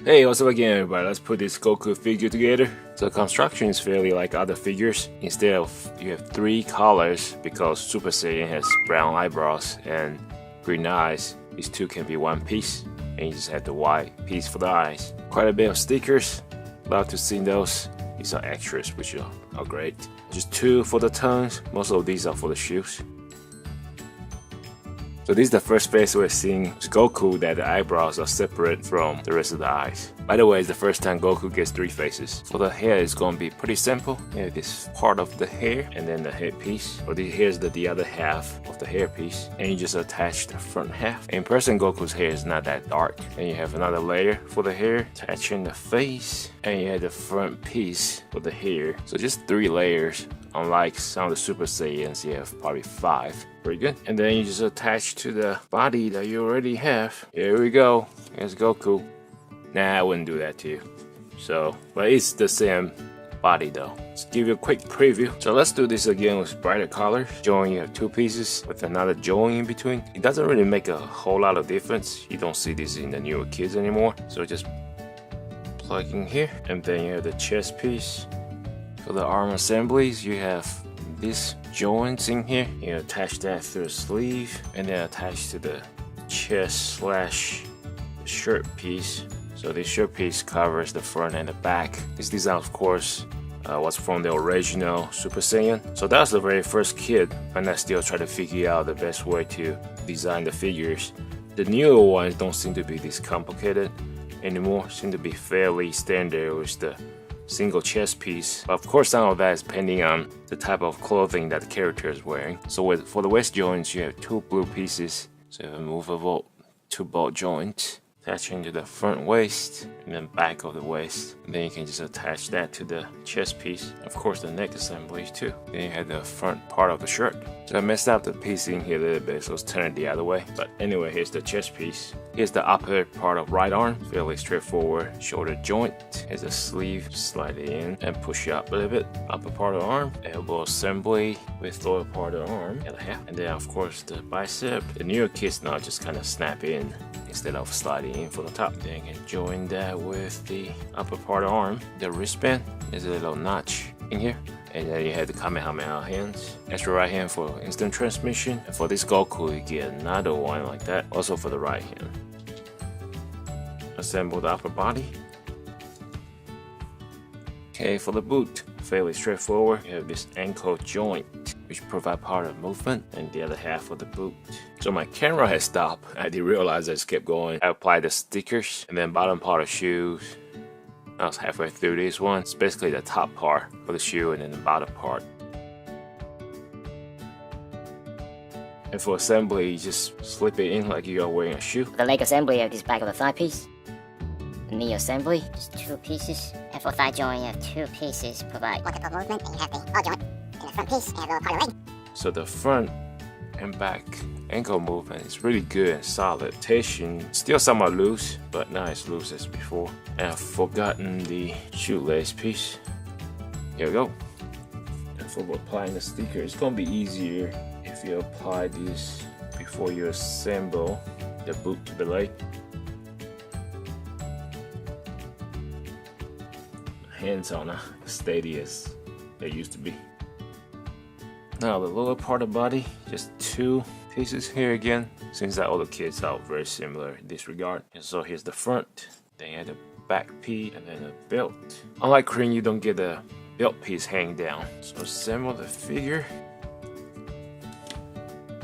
Hey, what's up again everybody? Let's put this Goku figure together. So the construction is fairly like other figures. Instead of you have 3 colors because Super Saiyan has brown eyebrows and green eyes. These 2 can be one piece and you just have the white piece for the eyes. Quite a bit of stickers. Love to see those. These are extras which are great. Just 2 for the tongues. Most of these are for the shoes. So this is the first face we're seeing Goku that the eyebrows are separate from the rest of the eyes. By the way, it's the first time Goku gets 3 faces. For the hair, it's going to be pretty simple. You have this part of the hair and then the head piece. Or here's the other half of the hair piece. And you just attach the front half. In person, Goku's hair is not that dark. And you have another layer for the hair, attaching the face. And you have the front piece for the hair. So just 3 layers. Unlike some of the Super Saiyans, you have probably 5. Pretty good. And then you just attach to the body that you already have. Here we go. Here's Goku. Nah, I wouldn't do that to you. So, but it's the same body though. Let's give you a quick preview. So let's do this again with brighter colors. Join, you have 2 pieces with another join in between. It doesn't really make a whole lot of difference. You don't see this in the newer kids anymore. So just plug in here. And then you have the chest piece. For the arm assemblies, you have these joints in here. You attach that through the sleeve and then attach to the chest / shirt piece. So this shirt piece covers the front and the back. This design, of course, was from the original Super Saiyan. So that was the very first kid, and I still try to figure out the best way to design the figures. The newer ones don't seem to be this complicated anymore. Seem to be fairly standard with the single chest piece. But of course, some of that is depending on the type of clothing that the character is wearing. So for the waist joints, you have 2 blue pieces. So you have a movable 2 bolt joint attaching to the front waist and then back of the waist. And then you can just attach that to the chest piece. Of course, the neck assembly too. Then you have the front part of the shirt. So I messed up the piece in here a little bit, so let's turn it the other way. But anyway, here's the chest piece. Here's the upper part of right arm, fairly straightforward. Shoulder joint. Here's a sleeve, slide it in and push it up a little bit. Upper part of the arm, elbow assembly with lower part of the arm, the other half. And then of course the bicep. The newer kids now just kind of snap in instead of sliding in from the top. Then you can join that with the upper part of the arm. The wristband, there's a little notch in here. And then you have the Kamehameha hands. Extra right hand for instant transmission. And for this Goku, you get another one like that. Also for the right hand. Assemble the upper body. Okay, for the boot, fairly straightforward. You have this ankle joint, which provide part of movement, and the other half of the boot. So my camera has stopped. I didn't realize I just kept going. I applied the stickers, and then bottom part of shoes. I was halfway through this one. It's basically the top part for the shoe and then the bottom part. And for assembly, you just slip it in like you are wearing a shoe. For the leg assembly, you have this back of the thigh piece. The knee assembly, just 2 pieces. And for thigh joint, you have 2 pieces. Provide vertical movement, and you have the ball joint. And the front piece, and the part of the leg. So the front and back ankle movement is really good and solid. Tension still somewhat loose, but not as loose as before. And I've forgotten the shoelace piece. Here we go. And for applying the sticker, it's gonna be easier if you apply this before you assemble the boot to the leg. Hands on as steady as they used to be. Now the lower part of the body, just 2 pieces here again. Seems like all the kids are very similar in this regard. And so here's the front, then you have the back piece, and then the belt. Unlike Krillin, you don't get the belt piece hanging down. So assemble the figure.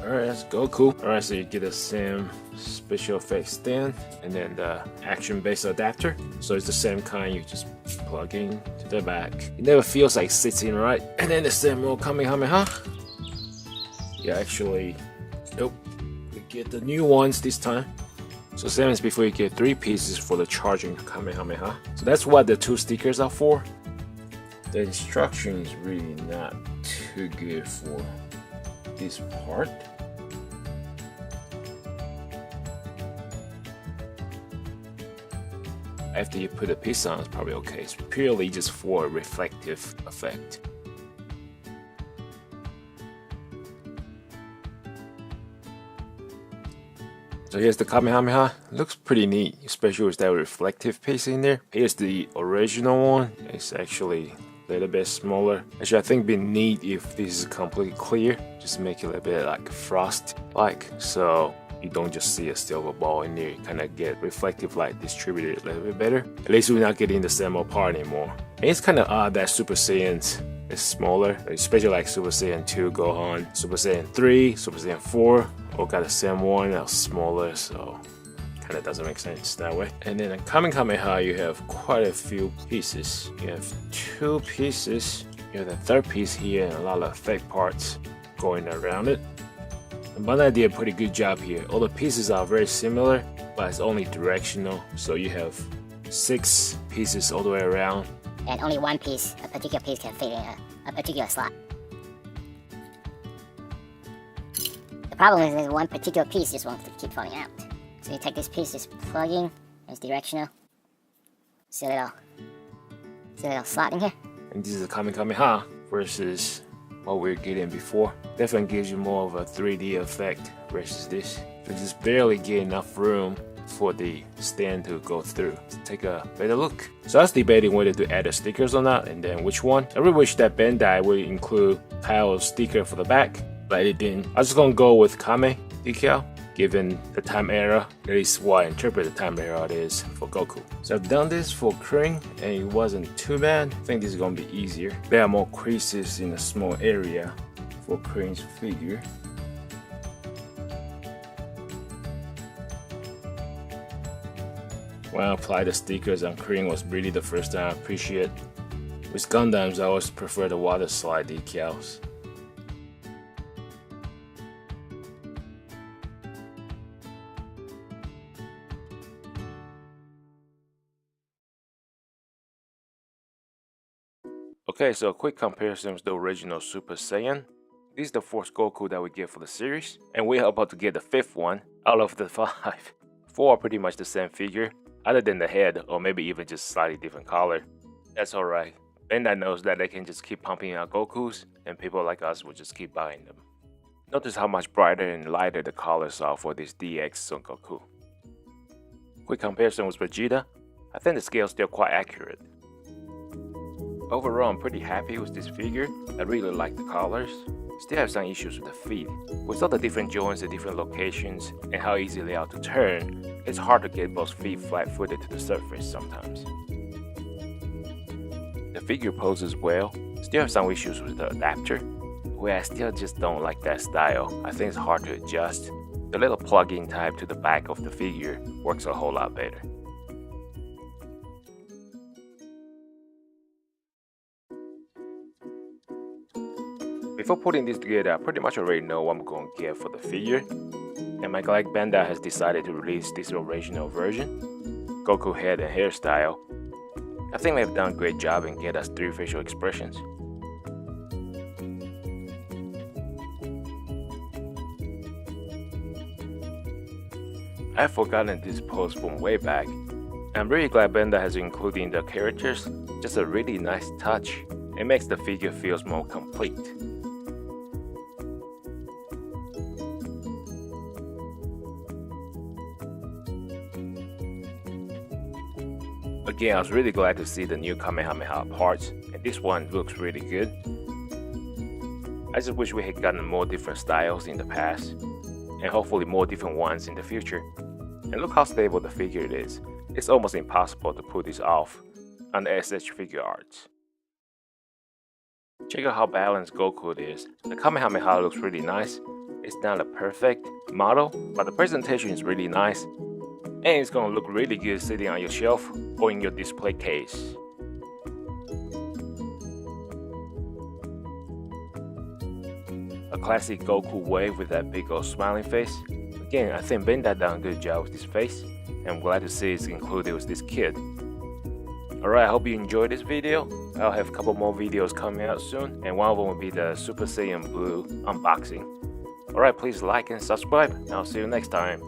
Alright, that's Goku. Alright, so you get the same special effects stand and then the action-based adapter. So it's the same kind, you just plug in to the back. It never feels like sitting right. And then the same old Kamehameha. Yeah, actually, nope. You get the new ones this time. So same as before, you get 3 pieces for the charging Kamehameha. So that's what the 2 stickers are for. The instruction is really not too good for this part. After you put a piece on, it's probably okay. It's purely just for a reflective effect. So here's the Kamehameha. Looks pretty neat, especially with that reflective piece in there. Here's the original one. It's actually a little bit smaller. Actually, I think it'd be neat if this is completely clear. Just make it a little bit like frost-like, so you don't just see a silver ball in there. You kind of get reflective light distributed a little bit better. At least we're not getting the same old part anymore. And it's kind of odd that Super Saiyan is smaller, especially like Super Saiyan 2 Gohan, Super Saiyan 3, Super Saiyan 4, all got the same one, that's smaller, so kind of doesn't make sense that way. And then in Kamehameha, you have quite a few pieces. You have 2 pieces, you have the 3rd piece here, and a lot of fake parts going around it. And Bandai did a pretty good job here. All the pieces are very similar, but it's only directional, so you have 6 pieces all the way around. And only one piece, a particular piece, can fit in a particular slot. The problem is that one particular piece just wants to keep falling out. So you take this piece, just plug in, it's directional. See a little slot in here? And this is the Kamehameha versus what we were getting before. Definitely gives you more of a 3D effect versus this. You just barely get enough room for the stand to go through. Let's take a better look. So I was debating whether to add the stickers or not, and then which one. I really wish that Bandai would include tile sticker for the back, but it didn't. I was just gonna go with Kame decal, given the time era, at least what I interpret the time era it is for Goku. So I've done this for Krillin, and it wasn't too bad. I think this is gonna be easier. There are more creases in a small area for Krillin's figure. When I applied the stickers on Krillin was really the first time I appreciate. With Gundams, I always prefer the water slide decals. Okay, so a quick comparison with the original Super Saiyan. This is the 4th Goku that we get for the series, and we're about to get the 5th one out of the 5. 4 are pretty much the same figure, other than the head, or maybe even just slightly different color. That's alright. Bandai knows that they can just keep pumping out Gokus, and people like us will just keep buying them. Notice how much brighter and lighter the colors are for this DX Son Goku. Quick comparison with Vegeta. I think the scale is still quite accurate. Overall, I'm pretty happy with this figure. I really like the colors. Still have some issues with the feet. With all the different joints at different locations and how easy they are to turn, it's hard to get both feet flat-footed to the surface sometimes. The figure poses well. Still have some issues with the adapter, where I still just don't like that style. I think it's hard to adjust. The little plug-in type to the back of the figure works a whole lot better. Before putting this together, I pretty much already know what I'm going to get for the figure. And I'm glad Bandai has decided to release this original version. Goku head and hairstyle. I think they've done a great job and get us 3 facial expressions. I've forgotten this pose from way back. I'm really glad Bandai has included the characters. Just a really nice touch. It makes the figure feels more complete. Again, I was really glad to see the new Kamehameha parts, and this one looks really good. I just wish we had gotten more different styles in the past, and hopefully more different ones in the future. And look how stable the figure it is. It's almost impossible to pull this off on the SH Figure Arts. Check out how balanced Goku it is. The Kamehameha looks really nice. It's not a perfect model, but the presentation is really nice. And it's gonna look really good sitting on your shelf or in your display case. A classic Goku wave with that big old smiling face. Again, I think Bandai done a good job with this face, and I'm glad to see it's included with this kid. Alright, I hope you enjoyed this video. I'll have a couple more videos coming out soon, and one of them will be the Super Saiyan Blue unboxing. Alright, please like and subscribe, and I'll see you next time.